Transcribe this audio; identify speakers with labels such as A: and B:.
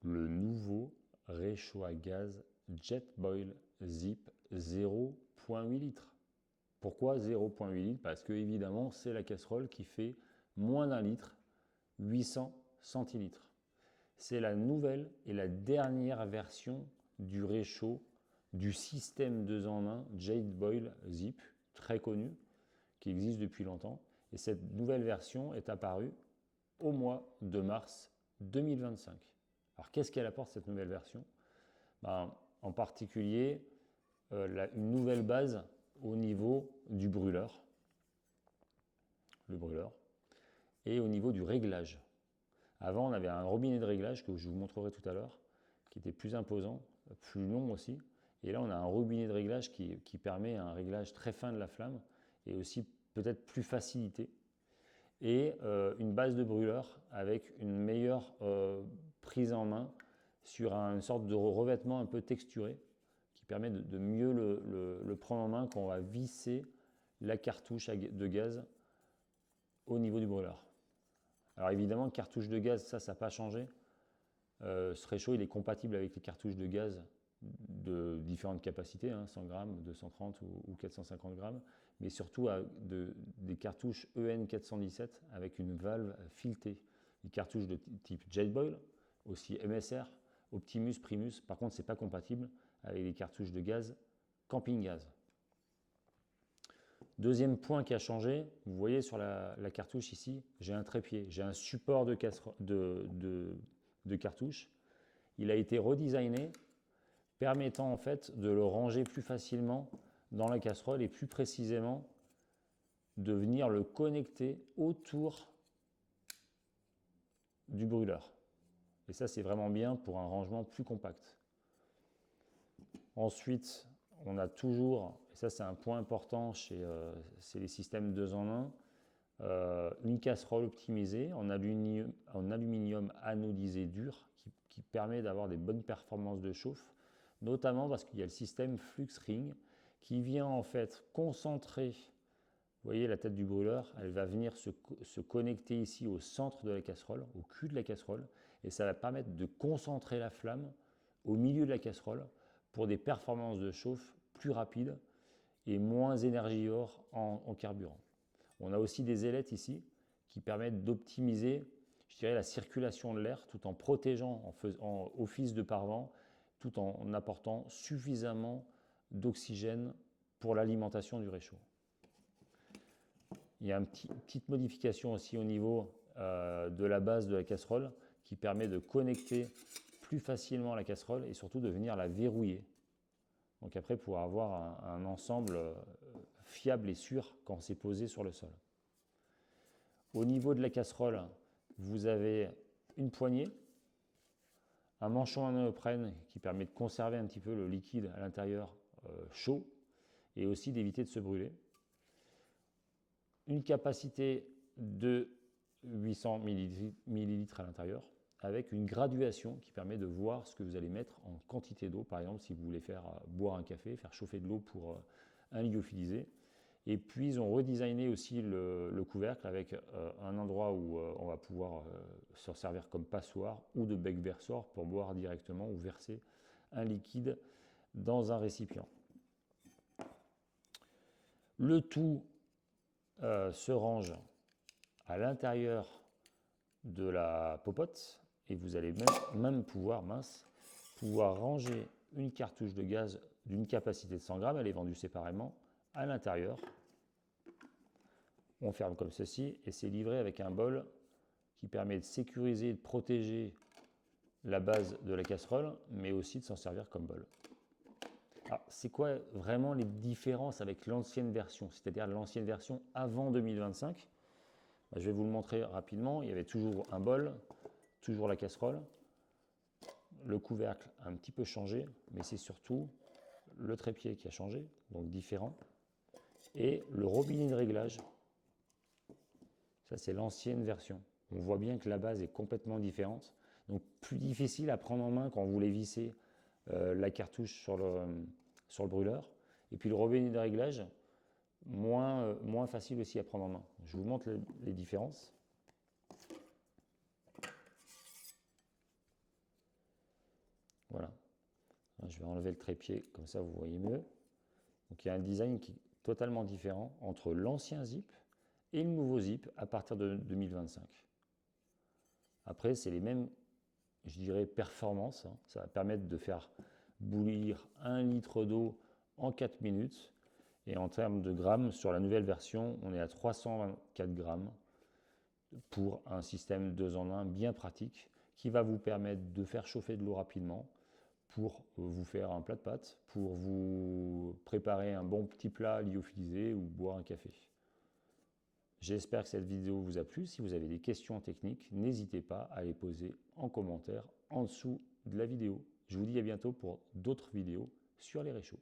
A: le nouveau réchaud à gaz Jetboil Zip 0,8 litres. Pourquoi 0,8 litres? Parce que évidemment c'est la casserole qui fait moins d'un litre, 800 centilitres. C'est la nouvelle et la dernière version du réchaud du système 2 en 1 Jetboil Zip, très connu, qui existe depuis longtemps. Et cette nouvelle version est apparue au mois de mars 2025. Alors qu'est-ce qu'elle apporte cette nouvelle version? En particulier, une nouvelle base au niveau du brûleur, le brûleur, et au niveau du réglage. Avant, on avait un robinet de réglage que je vous montrerai tout à l'heure, qui était plus imposant, plus long aussi. Et là, on a un robinet de réglage qui permet un réglage très fin de la flamme et aussi peut-être plus facilité. Et une base de brûleur avec une meilleure prise en main sur une sorte de revêtement un peu texturé qui permet de mieux le prendre en main quand on va visser la cartouche de gaz au niveau du brûleur. Alors évidemment, cartouche de gaz, ça n'a pas changé. Ce réchaud, il est compatible avec les cartouches de gaz de différentes capacités, 100 grammes, 230 ou 450 grammes, mais surtout des cartouches EN417 avec une valve filetée. Des cartouches de type Jetboil, aussi MSR, Optimus, Primus. Par contre, ce n'est pas compatible avec les cartouches de gaz Camping Gaz. Deuxième point qui a changé, vous voyez sur la cartouche ici, j'ai un trépied, j'ai un support de cartouche. Il a été redesigné, permettant en fait de le ranger plus facilement dans la casserole et plus précisément de venir le connecter autour du brûleur. Et ça, c'est vraiment bien pour un rangement plus compact. Ensuite, on a toujours, et ça c'est un point important chez les systèmes 2 en 1, une casserole optimisée en aluminium anodisé dur qui permet d'avoir des bonnes performances de chauffe, notamment parce qu'il y a le système FluxRing qui vient en fait concentrer, vous voyez la tête du brûleur, elle va venir se connecter ici au centre de la casserole, au cul de la casserole, et ça va permettre de concentrer la flamme au milieu de la casserole pour des performances de chauffe plus rapides et moins énergivores en carburant. On a aussi des ailettes ici qui permettent d'optimiser, je dirais, la circulation de l'air tout en protégeant, en faisant office de pare-vent, tout en apportant suffisamment d'oxygène pour l'alimentation du réchaud. Il y a une petite modification aussi au niveau de la base de la casserole qui permet de connecter plus facilement la casserole et surtout de venir la verrouiller. Donc après, pour avoir un ensemble fiable et sûr quand c'est posé sur le sol. Au niveau de la casserole, vous avez une poignée, un manchon à néoprène qui permet de conserver un petit peu le liquide à l'intérieur chaud et aussi d'éviter de se brûler. Une capacité de 800 ml à l'intérieur avec une graduation qui permet de voir ce que vous allez mettre en quantité d'eau. Par exemple, si vous voulez faire boire un café, faire chauffer de l'eau pour un lyophilisé. Et puis, ils ont redesigné aussi le couvercle avec un endroit où on va pouvoir s'en servir comme passoire ou de bec versoir pour boire directement ou verser un liquide dans un récipient. Le tout se range à l'intérieur de la popote et vous allez même pouvoir ranger une cartouche de gaz d'une capacité de 100 grammes, elle est vendue séparément, à l'intérieur. On ferme comme ceci et c'est livré avec un bol qui permet de sécuriser et de protéger la base de la casserole, mais aussi de s'en servir comme bol. Alors, c'est quoi vraiment les différences avec l'ancienne version, c'est-à-dire l'ancienne version avant 2025? Je vais vous le montrer rapidement. Il y avait toujours un bol, toujours la casserole. Le couvercle a un petit peu changé, mais c'est surtout le trépied qui a changé, donc différent. Et le robinet de réglage, ça c'est l'ancienne version. On voit bien que la base est complètement différente. Donc plus difficile à prendre en main quand vous voulez visser la cartouche sur le brûleur. Et puis le robinet de réglage, moins facile aussi à prendre en main. Je vous montre les différences. je vais enlever le trépied, comme ça vous voyez mieux. Donc il y a un design qui est totalement différent entre l'ancien Zip et le nouveau Zip à partir de 2025. Après, c'est les mêmes, je dirais, performances. Ça va permettre de faire bouillir 1 litre d'eau en 4 minutes. Et en termes de grammes, sur la nouvelle version, on est à 324 grammes pour un système 2 en 1 bien pratique qui va vous permettre de faire chauffer de l'eau rapidement pour vous faire un plat de pâtes, pour vous préparer un bon petit plat lyophilisé ou boire un café. J'espère que cette vidéo vous a plu. Si vous avez des questions techniques, n'hésitez pas à les poser en commentaire en dessous de la vidéo. Je vous dis à bientôt pour d'autres vidéos sur les réchauds.